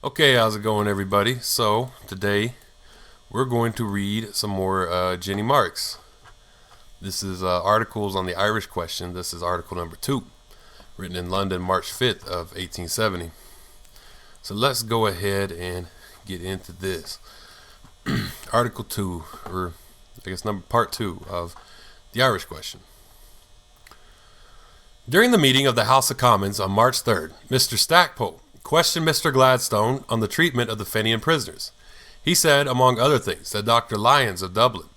Okay, how's it going, everybody? So, today we're going to read some more Jenny Marx. This is articles on the Irish question. This is article number 2, written in London, March 5th of 1870. So let's go ahead and get into this. Article 2, or I guess part 2 of the Irish question. During the meeting of the House of Commons on March 3rd, Mr. Stackpole questioned Mr. Gladstone on the treatment of the Fenian prisoners. He said, among other things, that Dr. Lyons of Dublin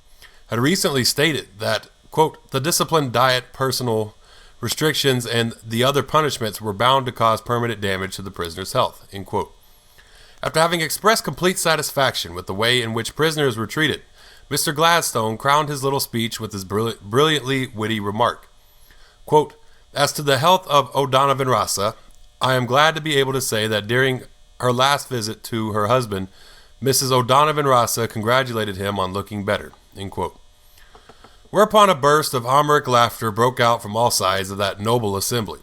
had recently stated that, quote, the discipline, diet, personal restrictions, and the other punishments were bound to cause permanent damage to the prisoner's health, end quote. After having expressed complete satisfaction with the way in which prisoners were treated, Mr. Gladstone crowned his little speech with his brilliantly witty remark, quote, as to the health of O'Donovan Rossa, I am glad to be able to say that during her last visit to her husband, Mrs. O'Donovan Rossa congratulated him on looking better, end quote. Whereupon a burst of Homeric laughter broke out from all sides of that noble assembly.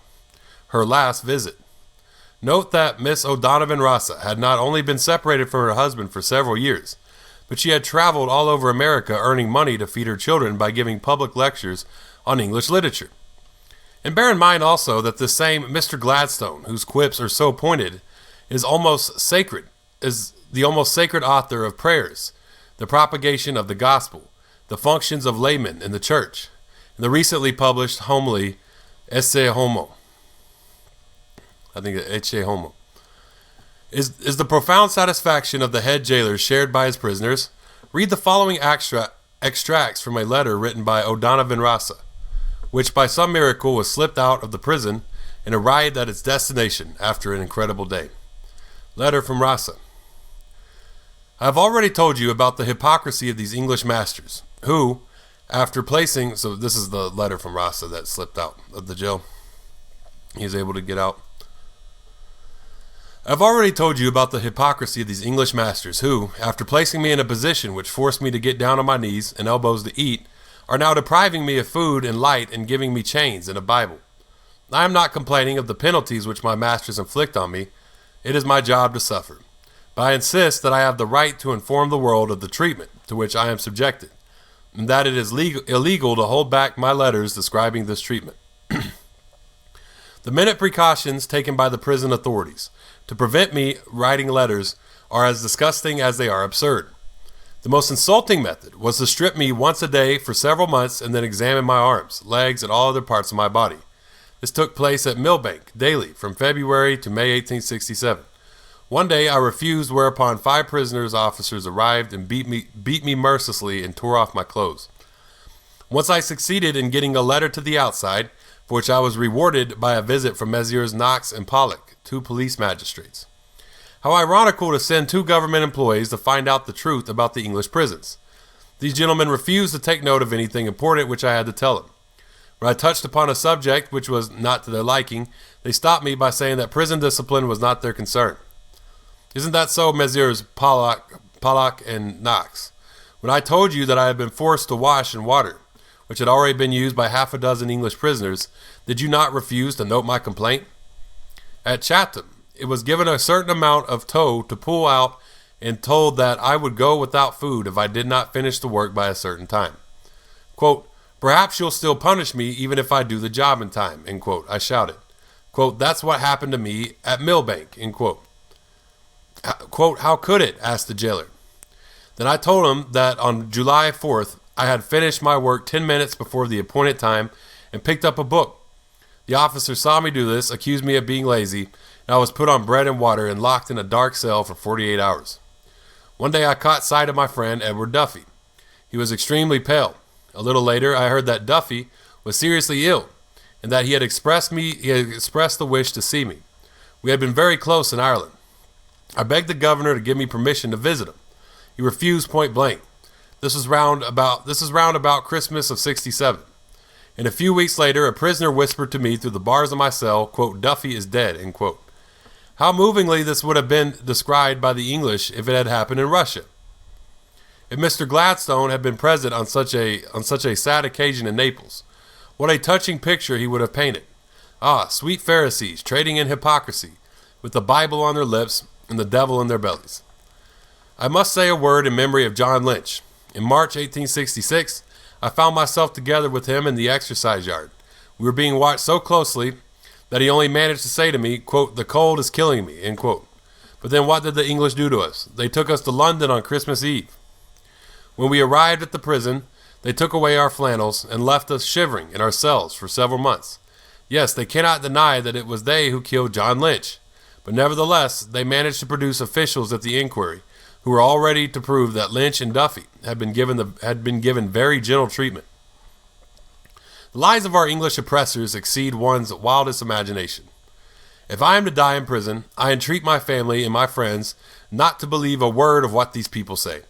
Her last visit. Note that Miss O'Donovan Rossa had not only been separated from her husband for several years, but she had traveled all over America earning money to feed her children by giving public lectures on English literature. And bear in mind also that this same Mr. Gladstone, whose quips are so pointed, is the almost sacred author of prayers, the propagation of the gospel, the functions of laymen in the church, and the recently published homily Ecce Homo. I think Ecce Homo. Is the profound satisfaction of the head jailer shared by his prisoners? Read the following extracts from a letter written by O'Donovan Rossa, which by some miracle was slipped out of the prison and arrived at its destination after an incredible day. Letter from Rossa. I have already told you about the hypocrisy of these English masters, who, after placing... So this is the letter from Rossa that slipped out of the jail. He was able to get out. I have already told you about the hypocrisy of these English masters, who, after placing me in a position which forced me to get down on my knees and elbows to eat, are now depriving me of food and light and giving me chains and a Bible. I am not complaining of the penalties which my masters inflict on me. It is my job to suffer. But I insist that I have the right to inform the world of the treatment to which I am subjected, and that it is illegal to hold back my letters describing this treatment. The minute precautions taken by the prison authorities to prevent me writing letters are as disgusting as they are absurd. The most insulting method was to strip me once a day for several months and then examine my arms, legs, and all other parts of my body. This took place at Millbank daily from February to May 1867. One day I refused, whereupon 5 prisoners' officers arrived and beat me mercilessly and tore off my clothes. Once I succeeded in getting a letter to the outside, for which I was rewarded by a visit from Messrs. Knox and Pollock, 2 police magistrates. How ironical to send 2 government employees to find out the truth about the English prisons. These gentlemen refused to take note of anything important which I had to tell them. When I touched upon a subject which was not to their liking, they stopped me by saying that prison discipline was not their concern. Isn't that so, Messrs. Pollock and Knox? When I told you that I had been forced to wash in water, which had already been used by half a dozen English prisoners, did you not refuse to note my complaint? At Chatham, it was given a certain amount of tow to pull out and told that I would go without food if I did not finish the work by a certain time. Quote, perhaps you'll still punish me even if I do the job in time, end quote, I shouted. Quote, that's what happened to me at Millbank, end quote. Quote, how could it? Asked the jailer. Then I told him that on July 4th, I had finished my work 10 minutes before the appointed time and picked up a book. The officer saw me do this, accused me of being lazy, and I was put on bread and water and locked in a dark cell for 48 hours. One day I caught sight of my friend Edward Duffy. He was extremely pale. A little later I heard that Duffy was seriously ill and that he had expressed the wish to see me. We had been very close in Ireland. I begged the governor to give me permission to visit him. He refused point blank. This is round about Christmas of '67. And a few weeks later, a prisoner whispered to me through the bars of my cell, quote, Duffy is dead, end quote. How movingly this would have been described by the English if it had happened in Russia. If Mr. Gladstone had been present on such a sad occasion in Naples, what a touching picture he would have painted. Ah, sweet Pharisees, trading in hypocrisy, with the Bible on their lips, and the devil in their bellies. I must say a word in memory of John Lynch. In March 1866, I found myself together with him in the exercise yard. We were being watched so closely that he only managed to say to me, quote, "The cold is killing me," end quote. But then what did the English do to us? They took us to London on Christmas Eve. When we arrived at the prison, they took away our flannels and left us shivering in our cells for several months. Yes, they cannot deny that it was they who killed John Lynch, but nevertheless, they managed to produce officials at the inquiry who were all ready to prove that Lynch and Duffy had been given very gentle treatment. The lies of our English oppressors exceed one's wildest imagination. If I am to die in prison, I entreat my family and my friends not to believe a word of what these people say.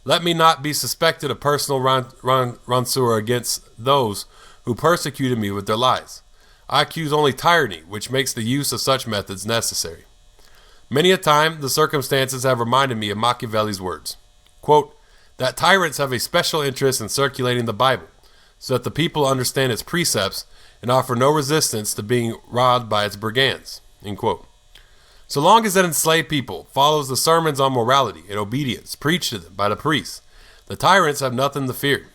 Let me not be suspected of personal rancor against those who persecuted me with their lies. I accuse only tyranny, which makes the use of such methods necessary. Many a time, the circumstances have reminded me of Machiavelli's words, quote, that tyrants have a special interest in circulating the Bible, so that the people understand its precepts and offer no resistance to being robbed by its brigands, end quote. So long as that enslaved people follows the sermons on morality and obedience preached to them by the priests, the tyrants have nothing to fear.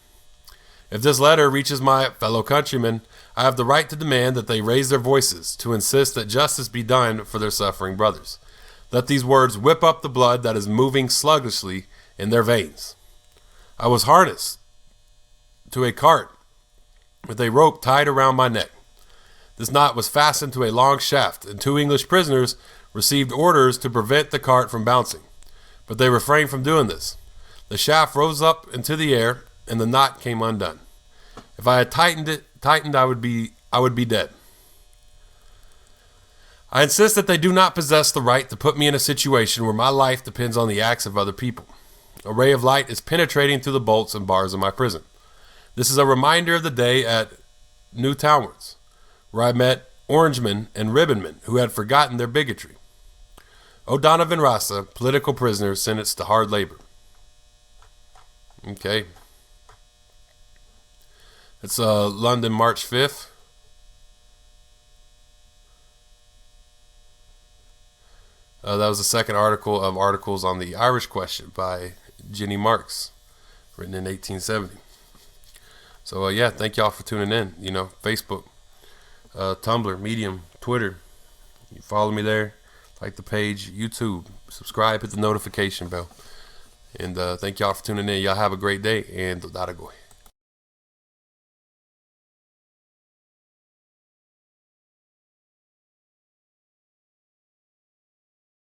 If this letter reaches my fellow countrymen, I have the right to demand that they raise their voices to insist that justice be done for their suffering brothers. Let these words whip up the blood that is moving sluggishly in their veins. I was harnessed to a cart with a rope tied around my neck. This knot was fastened to a long shaft, and 2 English prisoners received orders to prevent the cart from bouncing, but they refrained from doing this. The shaft rose up into the air, and the knot came undone. If I had tightened, I would be dead. I insist that they do not possess the right to put me in a situation where my life depends on the acts of other people. A ray of light is penetrating through the bolts and bars of my prison. This is a reminder of the day at New Townwards, where I met Orangemen and Ribbonmen who had forgotten their bigotry. O'Donovan Rasa, political prisoner sentenced to hard labor. Okay. It's London, March 5th. That was the second article of articles on the Irish question by Jenny Marx, written in 1870. So, yeah, thank y'all for tuning in. You know, Facebook, Tumblr, Medium, Twitter. You follow me there. Like the page, YouTube. Subscribe, hit the notification bell. And thank y'all for tuning in. Y'all have a great day. And Dadagoy.